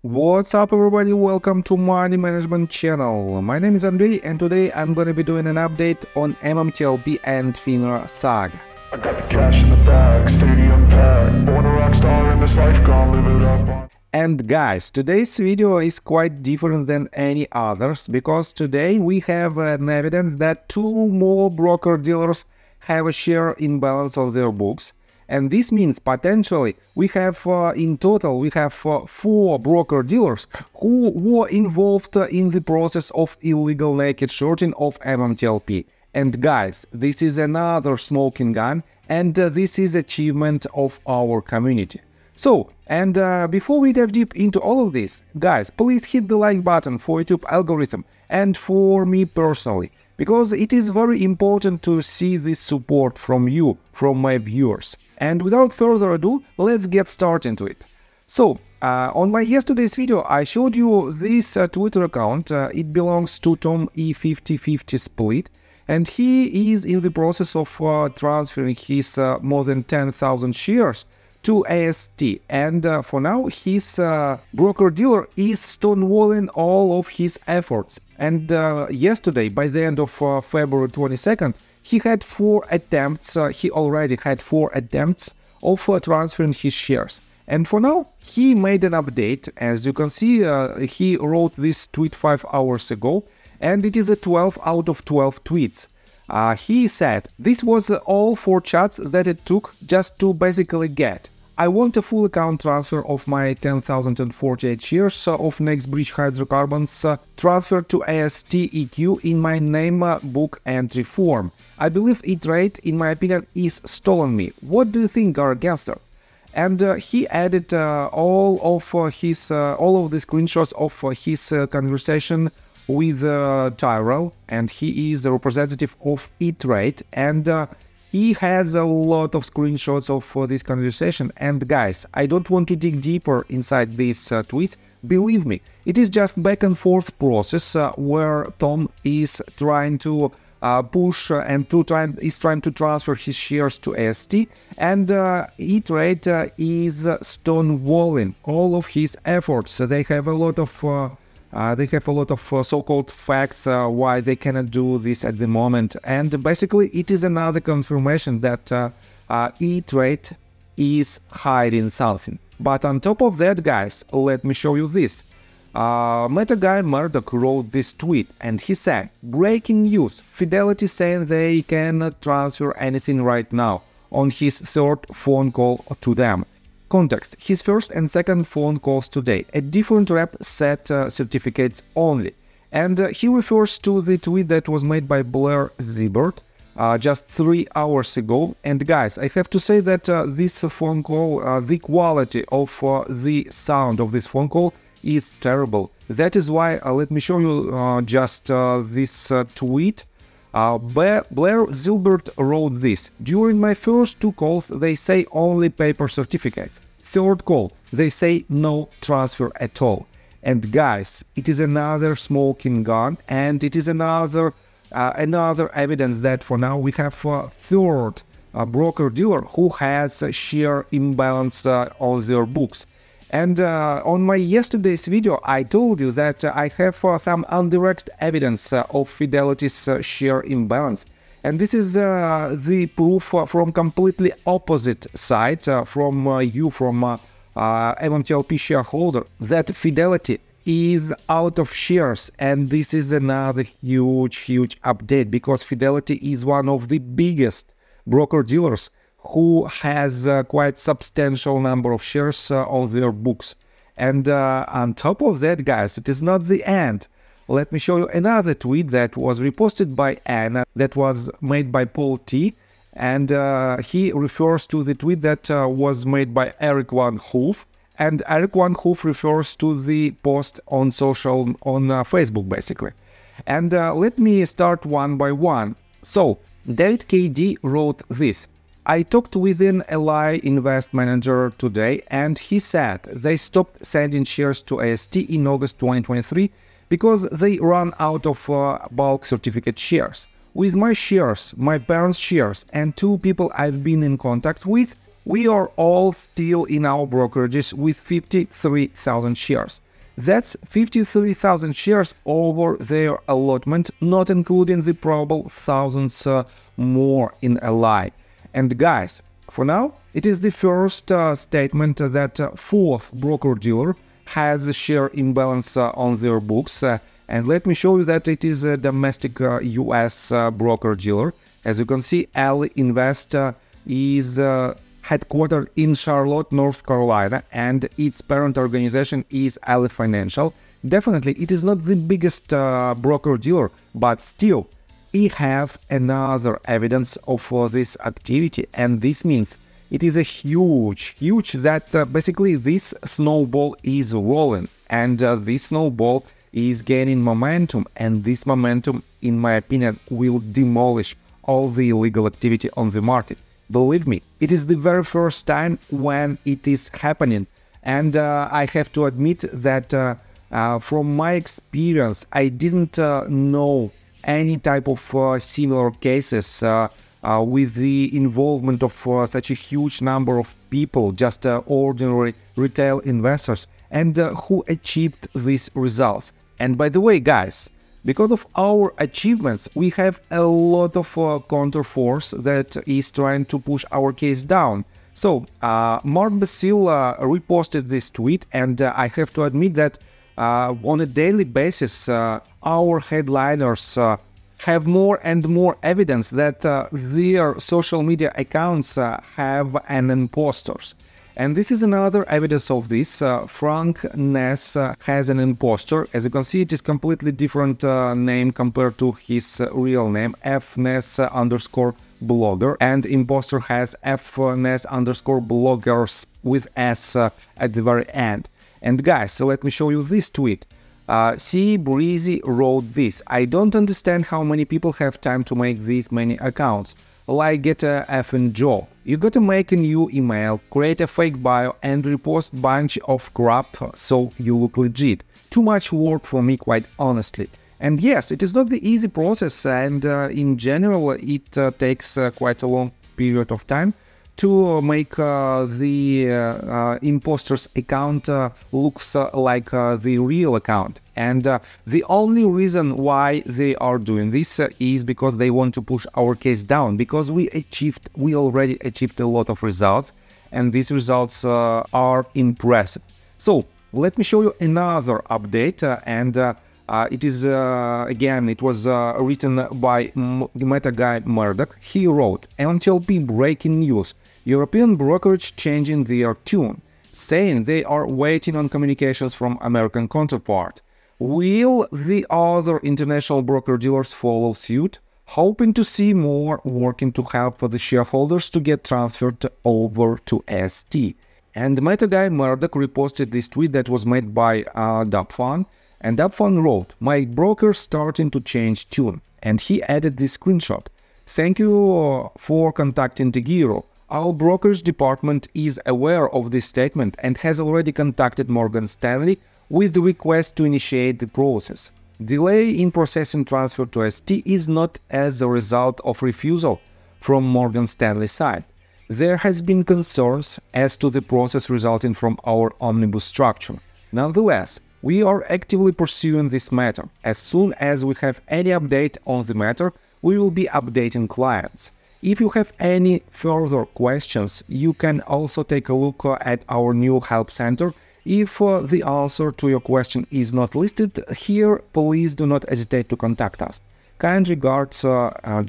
What's up everybody, welcome to Money Management channel. My name is Andrei and today I'm gonna be doing an update on MMTLP and FINRA saga. I got the cash in the bag, stadium packed, born a rock star in this life, gonna live it up. And guys, today's video is quite different than any others because today we have an evidence that two more broker-dealers have a share imbalance on their books. And this means potentially we have in total we have 4 broker-dealers who were involved in the process of illegal naked shorting of MMTLP. And guys, this is another smoking gun and this is achievement of our community. So, and before we dive deep into all of this, guys, please hit the like button for YouTube algorithm and for me personally, because it is very important to see this support from you, from my viewers. And without further ado, let's get started into it. So, on my yesterday's video, I showed you this Twitter account. It belongs to Tom E5050 Split, and he is in the process of transferring his more than 10,000 shares to AST, and for now his broker-dealer is stonewalling all of his efforts. And yesterday, by the end of February 22nd, he had 4 attempts, he already had 4 attempts of transferring his shares. And for now, he made an update. As you can see, he wrote this tweet 5 hours ago, and it is a 12 out of 12 tweets. He said, "This was all 4 chats that it took just to basically get. I want a full account transfer of my 10,048 shares of NextBridge Hydrocarbons transferred to AST EQ in my name book entry form. I believe E-Trade, in my opinion, is stolen me. What do you think, our gangster?" And he added all of the screenshots of his conversation with Tyrell, and he is a representative of E-Trade, and he has a lot of screenshots of this conversation. And guys, I don't want to dig deeper inside these tweets. Believe me, it is just back and forth process where Tom is trying to push and is trying to transfer his shares to AST, and E-Trade is stonewalling all of his efforts. They have a lot of so-called facts why they cannot do this at the moment, and basically it is another confirmation that E-Trade is hiding something. But on top of that, guys, let me show you this. Meta guy Murdoch wrote this tweet, and he said, "Breaking news, Fidelity saying they cannot transfer anything right now," on his 3rd phone call to them. Context: his first and second phone calls today. A different rep set certificates only. And he refers to the tweet that was made by Blair Zibert just 3 hours ago. And guys, I have to say that this phone call, the quality of the sound of this phone call is terrible. That is why, let me show you just this tweet. Blair Zilbert wrote this: "During my first 2 calls, they say only paper certificates. 3rd call, they say no transfer at all." And guys, it is another smoking gun, and it is another evidence that for now we have a 3rd broker-dealer who has a share imbalance on their books. And on my yesterday's video, I told you that I have some indirect evidence of Fidelity's share imbalance. And this is the proof from completely opposite side, from MMTLP shareholder, that Fidelity is out of shares. And this is another huge update, because Fidelity is one of the biggest broker-dealers who has quite substantial number of shares on their books. And on top of that, guys, it is not the end. Let me show you another tweet that was reposted by Anna, that was made by Paul T, and he refers to the tweet that was made by Eric Van Hoof, and Eric Van Hoof refers to the post on Facebook basically. And let me start one by one. So David KD wrote this: "I talked with an Ally Invest manager today, and he said they stopped sending shares to AST in August 2023 because they ran out of bulk certificate shares. With my shares, my parents' shares, and 2 people I've been in contact with, we are all still in our brokerages with 53,000 shares. That's 53,000 shares over their allotment, not including the probable thousands more in LI. And guys, for now, it is the first statement that fourth broker-dealer has a share imbalance on their books. And let me show you that it is a domestic US broker-dealer. As you can see, Ali Invest is headquartered in Charlotte, North Carolina, and its parent organization is Ali Financial. Definitely, it is not the biggest broker-dealer, but still, we have another evidence of this activity, and this means it is a huge that basically this snowball is rolling, and this snowball is gaining momentum, and this momentum, in my opinion, will demolish all the illegal activity on the market. Believe me, it is the very first time when it is happening, and I have to admit that from my experience, I didn't know any type of similar cases with the involvement of such a huge number of people, just ordinary retail investors, and who achieved these results. And by the way, guys, because of our achievements, we have a lot of counterforce that is trying to push our case down. So, Mark Basil reposted this tweet, and I have to admit that on a daily basis, our headliners have more and more evidence that their social media accounts have an imposters. And this is another evidence of this. Frank Ness has an imposter. As you can see, it is completely different name compared to his real name, fness_blogger, and imposter has fness_bloggers with S at the very end. And guys, so let me show you this tweet. C. Breezy wrote this: I don't understand how many people have time to make these many accounts. Like, get a effing job. You gotta make a new email, create a fake bio, and repost bunch of crap so you look legit. Too much work for me, quite honestly. And yes, it is not the easy process, and in general it takes quite a long period of time to make the imposter's account looks like the real account. And the only reason why they are doing this is because they want to push our case down, because we already achieved a lot of results, and these results are impressive. So let me show you another update, and it is again, it was written by Meta guy Murdoch. He wrote: MMTLP breaking news. European brokerage changing their tune, saying they are waiting on communications from American counterpart. Will the other international broker-dealers follow suit, hoping to see more working to help the shareholders to get transferred over to AST? And Meta guy Murdoch reposted this tweet that was made by Dubfan, and Dubfan wrote: my broker starting to change tune, and he added this screenshot. Thank you for contacting Tegiro. Our brokers department is aware of this statement and has already contacted Morgan Stanley with the request to initiate the process. Delay in processing transfer to ST is not as a result of refusal from Morgan Stanley side. There has been concerns as to the process resulting from our omnibus structure. Nonetheless, we are actively pursuing this matter. As soon as we have any update on the matter, we will be updating clients. If you have any further questions, you can also take a look at our new help center. If the answer to your question is not listed here, please do not hesitate to contact us. Kind regards,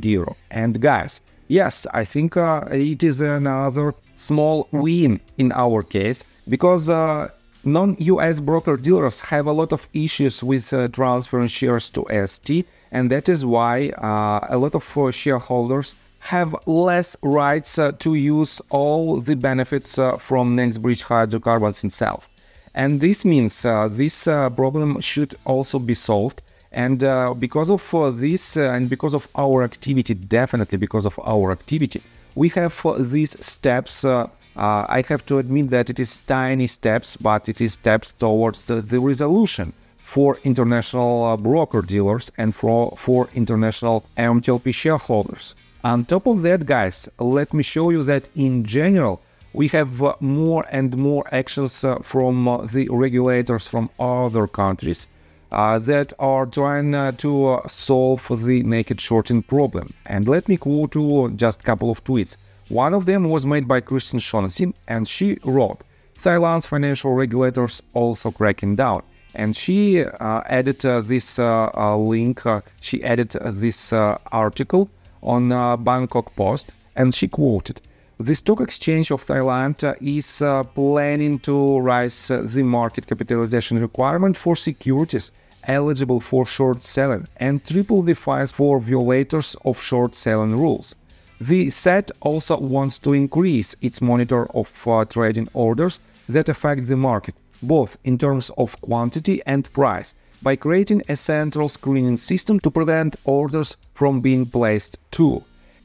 Giro. And guys, yes, I think it is another small win in our case, because non-US broker-dealers have a lot of issues with transferring shares to AST, and that is why a lot of shareholders have less rights to use all the benefits from NextBridge hydrocarbons itself. And this means this problem should also be solved. And because of this and because of our activity, definitely because of our activity, we have these steps. I have to admit that it is tiny steps, but it is steps towards the resolution for international broker-dealers and for international MMTLP shareholders. On top of that, guys, let me show you that in general, we have more and more actions from the regulators from other countries that are trying to solve the naked shorting problem. And let me quote you just a couple of tweets. One of them was made by Christian Shaughnessy, and she wrote, "Thailand's financial regulators also cracking down." And she added this link, she added this article on Bangkok Post, and she quoted, "The stock exchange of Thailand is planning to raise the market capitalization requirement for securities eligible for short selling and triple the fines for violators of short selling rules. The SET also wants to increase its monitor of trading orders that affect the market, both in terms of quantity and price, by creating a central screening system to prevent orders from being placed too."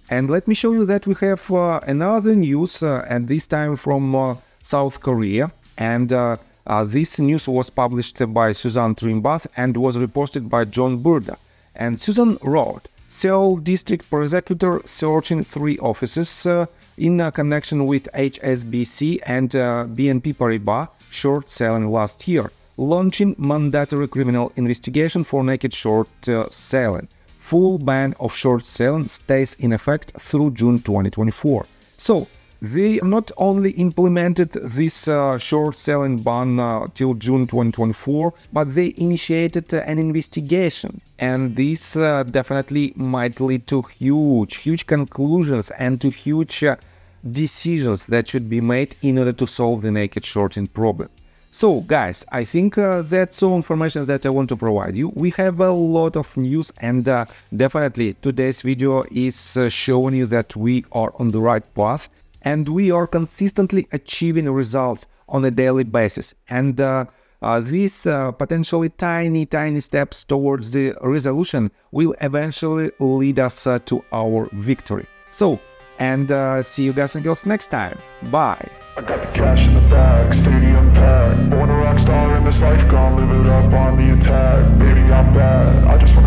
And let me show you that we have another news, and this time from South Korea. And this news was published by Susan Trimbath and was reposted by John Burda. And Susan wrote, "Seoul District Prosecutor searching 3 offices in connection with HSBC and BNP Paribas short selling last year, launching mandatory criminal investigation for naked short selling. Full ban of short selling stays in effect through June 2024. So they not only implemented this short selling ban till June 2024, but they initiated an investigation. And this definitely might lead to huge conclusions and to huge decisions that should be made in order to solve the naked shorting problem. So guys, I think that's all information that I want to provide you. We have a lot of news, and definitely today's video is showing you that we are on the right path and we are consistently achieving results on a daily basis. And these potentially tiny steps towards the resolution will eventually lead us to our victory. So, and see you guys and girls next time. Bye. I got the cash in the bag, stadium packed. Born a rock star in this life, gone live it up on the attack. Baby, I'm bad, I just want